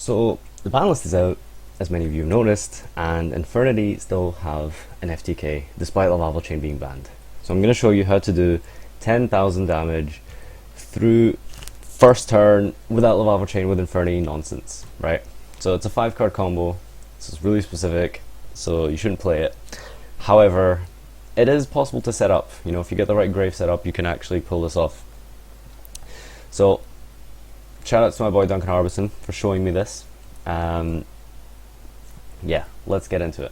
So the ban list is out, as many of you have noticed, and Infernity still have an FTK despite the Lavalval chain being banned. So I'm going to show you how to do 10,000 damage through first turn without Lavalval chain with Infernity nonsense, right? So it's a 5-card combo, so it's really specific, so you shouldn't play it. However, it is possible to set up. You know, if you get the right grave set up, you can actually pull this off. So shout out to my boy Duncan Harbison for showing me this. Yeah, let's get into it.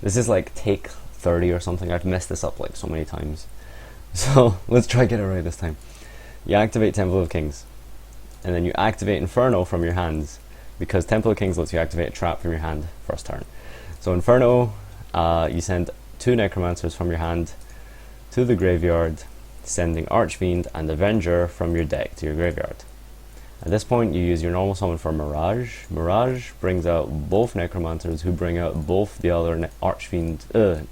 This is like take 30 or something. I've messed this up like so many times. So let's try to get it right this time. You activate Temple of Kings, and then you activate Inferno from your hands, because Temple of Kings lets you activate a trap from your hand first turn. So Inferno, you send 2 Necromancers from your hand to the graveyard, sending Archfiend and Avenger from your deck to your graveyard. At this point, you use your normal summon for Mirage. Mirage brings out both Necromancers, who bring out both the other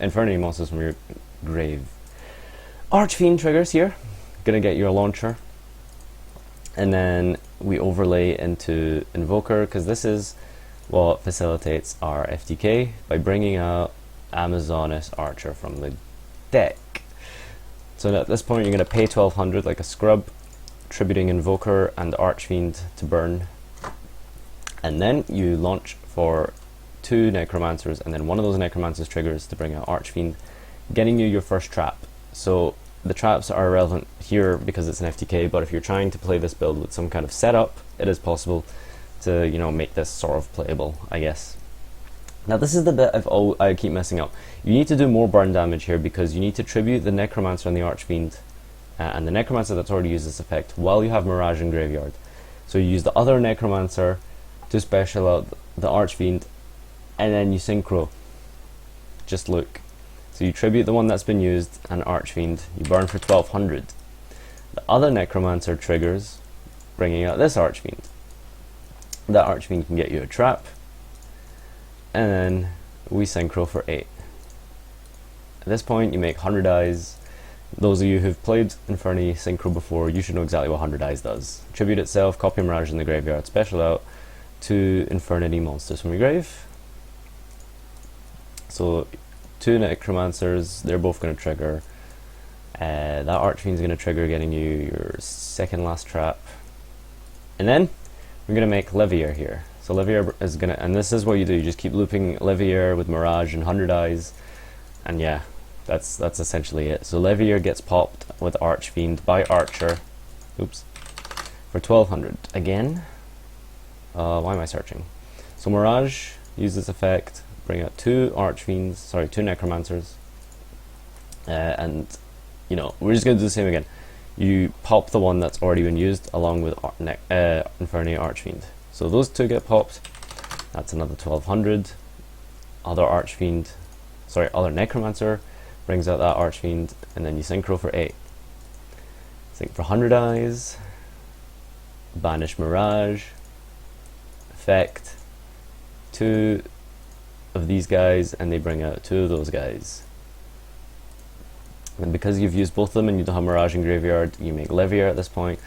Infernity monsters from your grave. Archfiend triggers here, gonna get you a launcher. And then we overlay into Invoker, because this is what facilitates our FTK by bringing out Amazoness Archer from the deck. So at this point, you're gonna pay 1200 like a scrub, tributing Invoker and Archfiend to burn, and then you launch for 2 Necromancers, and then one of those Necromancers triggers to bring out Archfiend, getting you your first trap. So the traps are irrelevant here because it's an FTK, but if you're trying to play this build with some kind of setup, it is possible to, you know, make this sort of playable, I guess. Now this is the bit I keep messing up. You need to do more burn damage here, because you need to tribute the Necromancer and the Archfiend, and the Necromancer that's already used this effect while you have Mirage in graveyard. So you use the other Necromancer to special out the Archfiend, and then you synchro. Just look. So you tribute the one that's been used and Archfiend, you burn for 1200. The other Necromancer triggers, bringing out this Archfiend. That Archfiend can get you a trap, and then we synchro for 8. At this point, you make 100 eyes. Those of you who've played Infernity Synchro before, you should know exactly what 100 eyes does. Tribute itself, copy Mirage in the graveyard, special out 2 Infernity monsters from your grave. So 2 Necromancers, they're both going to trigger. That Archfiend's going to trigger, getting you your second last trap. And then we're going to make Levier here. So Levier is going to, and this is what you do, you just keep looping Levier with Mirage and 100 eyes, and yeah, that's essentially it. So Levier gets popped with Archfiend by Archer, oops, for 1200. Again, why am I searching? So Mirage uses effect, bring out 2 Necromancers, and you know, we're just going to do the same again. You pop the one that's already been used along with Infernity Archfiend. So those 2 get popped, that's another 1200. Other Necromancer brings out that Archfiend, and then you synchro for 8. Sync for 100 eyes, banish Mirage, effect 2 of these guys, and they bring out 2 of those guys. And because you've used both of them and you don't have Mirage in graveyard, you make Levier at this point.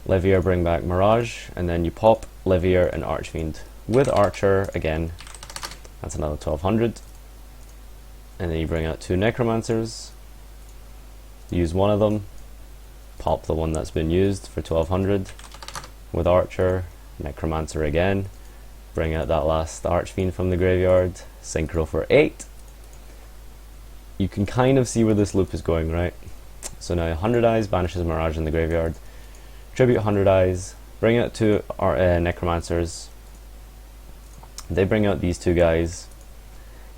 Levier bring back Mirage, and then you pop Levier and Archfiend with Archer again. That's another 1200. And then you bring out 2 Necromancers, use one of them, pop the one that's been used for 1200 with Archer, Necromancer again, bring out that last Archfiend from the graveyard, synchro for 8. You can kind of see where this loop is going, right? So now 100 eyes banishes Mirage in the graveyard, tribute 100 eyes, bring out 2 Necromancers, they bring out these 2 guys.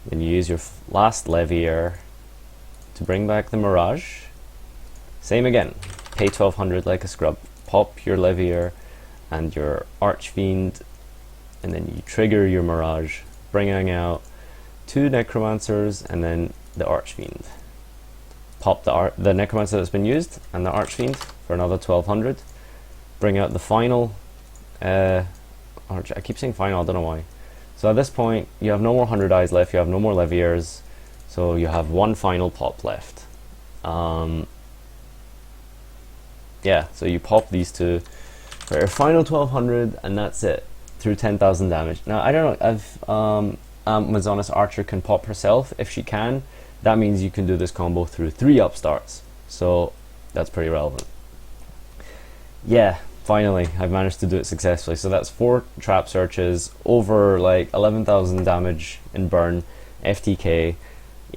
Then you use your last Levier to bring back the Mirage. Same again, pay 1200 like a scrub, pop your Levier and your Archfiend, and then you trigger your Mirage, bringing out 2 Necromancers and then the Archfiend. Pop the Necromancer that's been used and the Archfiend for another 1200. Bring out the final, I keep saying final, I don't know why. So at this point, you have no more 100 eyes left, you have no more Leviers, so you have 1 final pop left. Yeah, so you pop these 2 for your final 1200, and that's it. through 10,000 damage. Now, I don't know if Amazonas Archer can pop herself. If she can, that means you can do this combo through 3 upstarts. So that's pretty relevant. Yeah, finally, I've managed to do it successfully. So that's 4 trap searches, over like 11,000 damage in burn, FTK.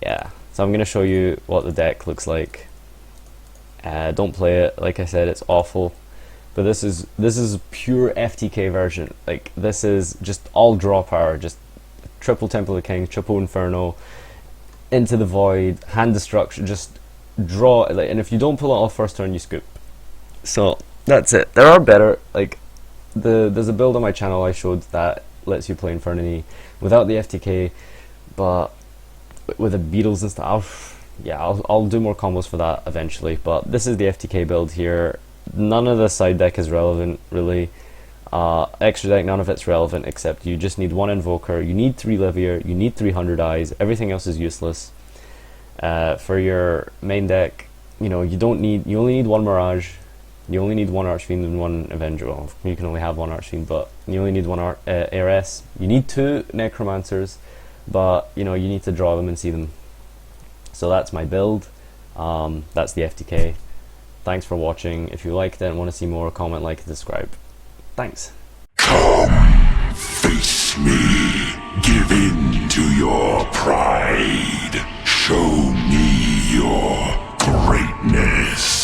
Yeah, so I'm going to show you what the deck looks like. Don't play it, like I said, it's awful. But this is pure FTK version. Like, this is just all draw power, just triple Temple of Kings, triple Inferno, into the void, hand destruction, just draw, like, and if you don't pull it off first turn, you scoop. So that's it. There are better, like, there's a build on my channel I showed that lets you play Infernity without the FTK, but with the Beatles and stuff. I'll do more combos for that eventually, but this is the FTK build here. None of the side deck is relevant, really. Extra deck, none of it's relevant, except you just need 1 Invoker, you need 3 Livier, you need 300 Eyes, everything else is useless. For your main deck, you only need 1 Mirage, you only need 1 Archfiend and 1 Avenger. Well, you can only have 1 Archfiend, but you only need 1 ARS. You need 2 Necromancers, but you need to draw them and see them. So that's my build. That's the FTK. Thanks for watching. If you liked it and want to see more, comment, like, and subscribe. Thanks. Come, face me. Give in to your pride. Show me your greatness.